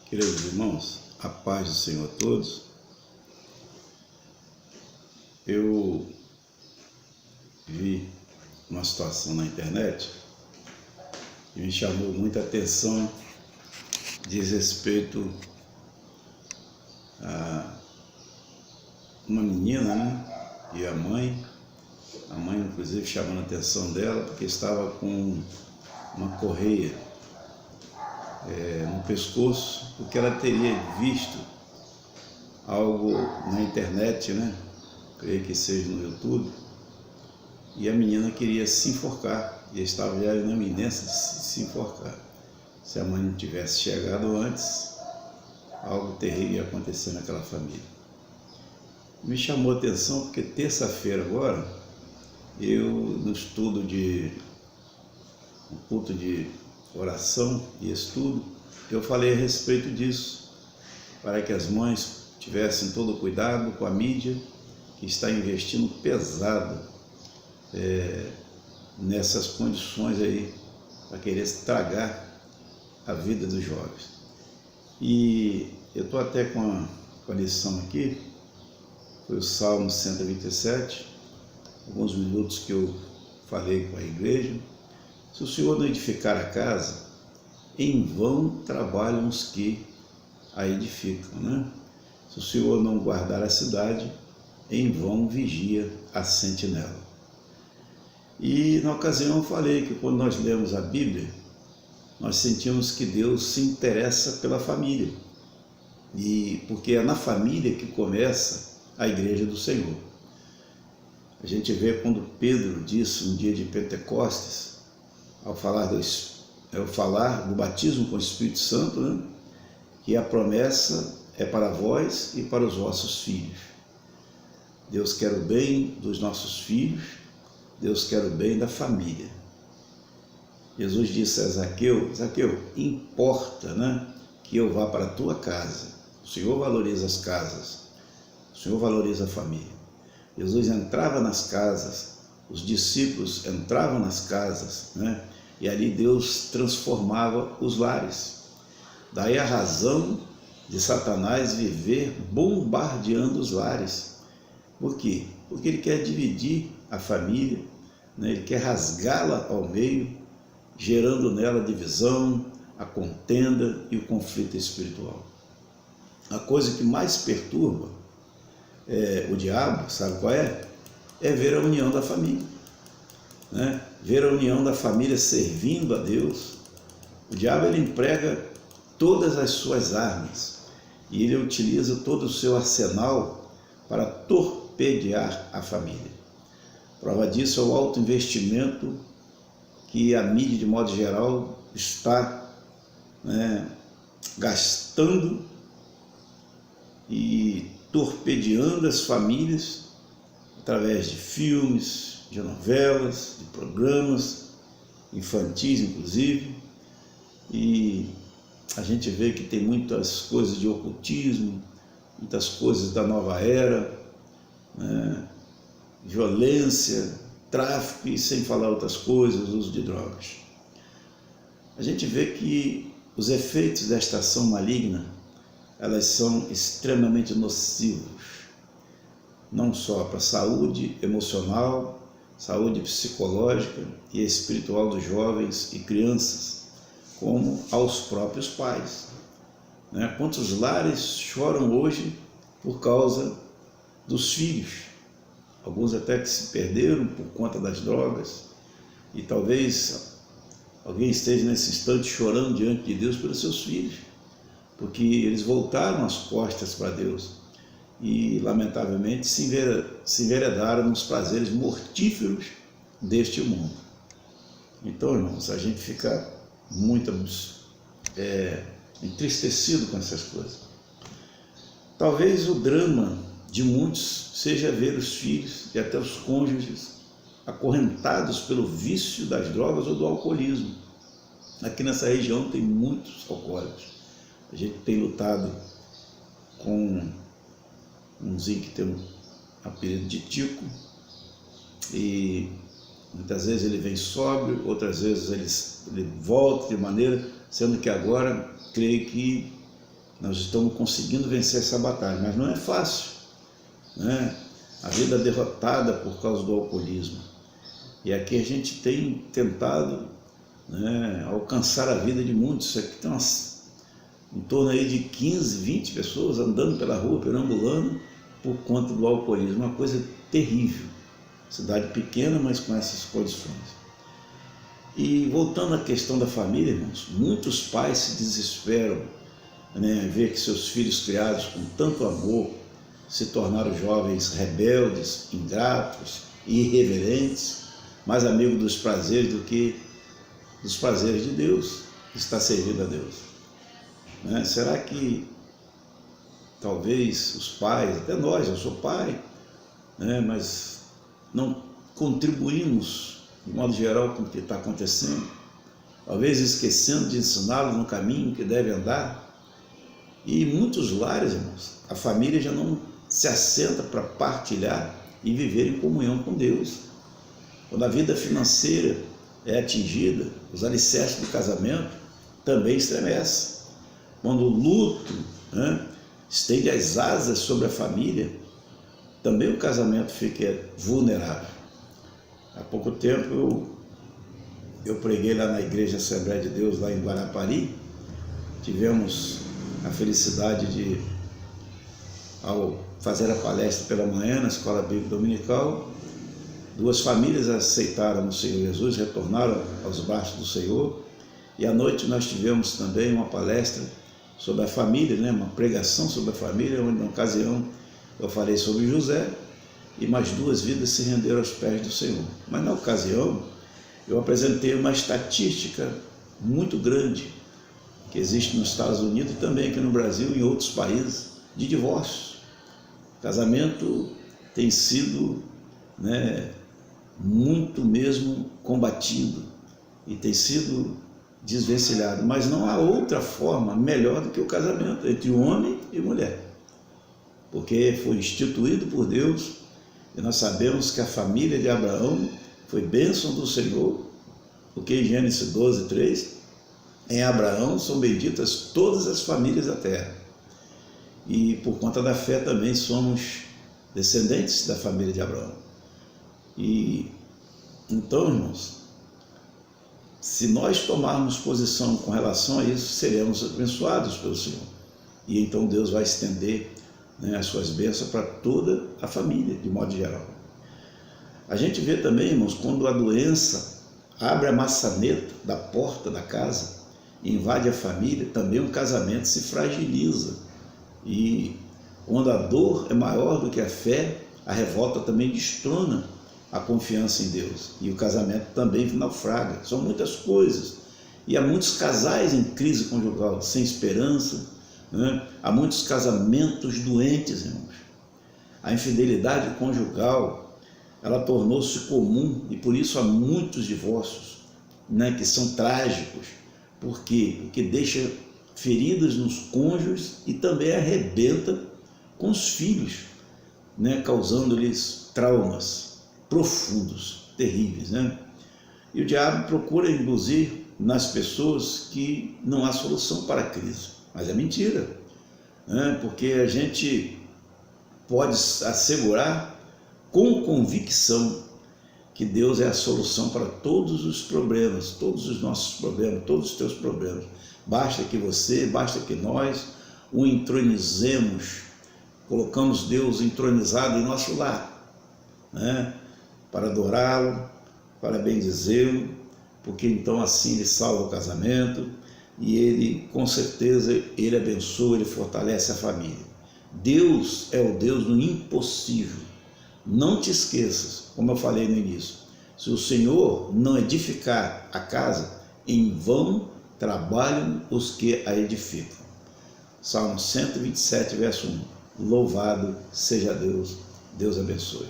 Queridos irmãos, a paz do Senhor a todos. Eu vi uma situação na internet que me chamou muita atenção, diz respeito a uma menina, e a mãe inclusive chamando a atenção dela porque estava com uma correia no pescoço, porque ela teria visto algo na internet, creio que seja no YouTube, e a menina queria se enforcar, e estava já na iminência de se enforcar. Se a mãe não tivesse chegado antes, algo terrível ia acontecer naquela família. Me chamou a atenção porque terça-feira agora, eu no estudo um culto de oração e estudo, eu falei a respeito disso, para que as mães tivessem todo o cuidado com a mídia, que está investindo pesado nessas condições aí, para querer estragar a vida dos jovens. E eu estou até com a lição aqui, foi o Salmo 127, alguns minutos que eu falei com a igreja. Se o Senhor não edificar a casa, em vão trabalham os que a edificam, Se o Senhor não guardar a cidade, em vão vigia a sentinela. E na ocasião eu falei que quando nós lemos a Bíblia, nós sentimos que Deus se interessa pela família, e porque é na família que começa a igreja do Senhor. A gente vê quando Pedro disse no dia de Pentecostes, ao falar do batismo com o Espírito Santo, que a promessa é para vós e para os vossos filhos. Deus quer o bem dos nossos filhos, Deus quer o bem da família. Jesus disse a Zaqueu, importa, que eu vá para a tua casa. O Senhor valoriza as casas, o Senhor valoriza a família. Jesus entrava nas casas, os discípulos entravam nas casas, e ali Deus transformava os lares. Daí a razão de Satanás viver bombardeando os lares. Por quê? Porque ele quer dividir a família, ele quer rasgá-la ao meio, gerando nela a divisão, a contenda e o conflito espiritual. A coisa que mais perturba o diabo, sabe qual é? É ver a união da família. Ver a união da família servindo a Deus. O diabo ele emprega todas as suas armas e ele utiliza todo o seu arsenal para torpedear a família. Prova disso é o alto investimento que a mídia, de modo geral, está gastando e torpedeando as famílias através de filmes, de novelas, de programas infantis, inclusive, e a gente vê que tem muitas coisas de ocultismo, muitas coisas da nova era, violência, tráfico e sem falar outras coisas, uso de drogas. A gente vê que os efeitos desta ação maligna, elas são extremamente nocivos, não só para a saúde emocional, saúde psicológica e espiritual dos jovens e crianças, como aos próprios pais. Quantos lares choram hoje por causa dos filhos? Alguns até que se perderam por conta das drogas, e talvez alguém esteja nesse instante chorando diante de Deus pelos seus filhos, porque eles voltaram as costas para Deus e, lamentavelmente, se enveredaram nos prazeres mortíferos deste mundo. Então, irmãos, a gente fica muito entristecido com essas coisas. Talvez o drama de muitos seja ver os filhos e até os cônjuges acorrentados pelo vício das drogas ou do alcoolismo. Aqui nessa região tem muitos alcoólicos. A gente tem lutado com umzinho que tem um apelido de Tico, e muitas vezes ele vem sóbrio, outras vezes ele volta de maneira, sendo que agora creio que nós estamos conseguindo vencer essa batalha, mas não é fácil, né? A vida é derrotada por causa do alcoolismo. E aqui a gente tem tentado, né, alcançar a vida de muitos. Isso aqui tem em torno aí de 15, 20 pessoas andando pela rua, perambulando, por conta do alcoolismo. Uma coisa terrível. Cidade pequena, mas com essas condições. E voltando à questão da família, irmãos, muitos pais se desesperam, né, ver que seus filhos criados com tanto amor se tornaram jovens rebeldes, ingratos e irreverentes, mais amigos dos prazeres do que dos prazeres de Deus, que está servindo a Deus. Né? Será que talvez os pais, até nós, eu sou pai, né, mas não contribuímos de modo geral com o que está acontecendo, talvez esquecendo de ensiná-los no caminho que deve andar? E em muitos lares, irmãos, a família já não se assenta para partilhar e viver em comunhão com Deus. Quando a vida financeira é atingida, os alicerces do casamento também estremecem. Quando o luto, né, estende as asas sobre a família, também o casamento fica vulnerável. Há pouco tempo eu preguei lá na Igreja Assembleia de Deus, lá em Guarapari. Tivemos a felicidade de, ao fazer a palestra pela manhã na Escola Bíblica Dominical, 2 famílias aceitaram o Senhor Jesus, retornaram aos braços do Senhor. E à noite nós tivemos também uma palestra sobre a família, né? Uma pregação sobre a família, onde na ocasião eu falei sobre José, e mais 2 vidas se renderam aos pés do Senhor. Mas na ocasião eu apresentei uma estatística muito grande que existe nos Estados Unidos e também aqui no Brasil e em outros países, de divórcios. O casamento tem sido, né, muito mesmo combatido e tem sido desvencilhado, mas não há outra forma melhor do que o casamento entre homem e mulher, porque foi instituído por Deus. E nós sabemos que a família de Abraão foi bênção do Senhor, porque em Gênesis 12, 3, em Abraão são benditas todas as famílias da terra. E por conta da fé também somos descendentes da família de Abraão. E então, irmãos, se nós tomarmos posição com relação a isso, seremos abençoados pelo Senhor. E então Deus vai estender, né, as suas bênçãos para toda a família, de modo geral. A gente vê também, irmãos, quando a doença abre a maçaneta da porta da casa e invade a família, também o casamento se fragiliza. E quando a dor é maior do que a fé, a revolta também destrona a confiança em Deus. E o casamento também naufraga. São muitas coisas. E há muitos casais em crise conjugal, sem esperança, né? Há muitos casamentos doentes, irmãos. A infidelidade conjugal, ela tornou-se comum e por isso há muitos divórcios, né, que são trágicos. Por quê? Porque deixa feridas nos cônjuges e também arrebenta com os filhos, né, causando-lhes traumas profundos, terríveis, né? E o diabo procura induzir nas pessoas que não há solução para a crise. Mas é mentira, né? Porque a gente pode assegurar com convicção que Deus é a solução para todos os problemas, todos os nossos problemas, todos os teus problemas. Basta que nós o entronizemos, colocamos Deus entronizado em nosso lar, né? Para adorá-lo, para bendizê-lo, porque então assim ele salva o casamento. E ele, com certeza, ele abençoa, ele fortalece a família. Deus é o Deus do impossível. Não te esqueças, como eu falei no início, se o Senhor não edificar a casa, em vão trabalham os que a edificam. Salmo 127, verso 1. Louvado seja Deus. Deus abençoe.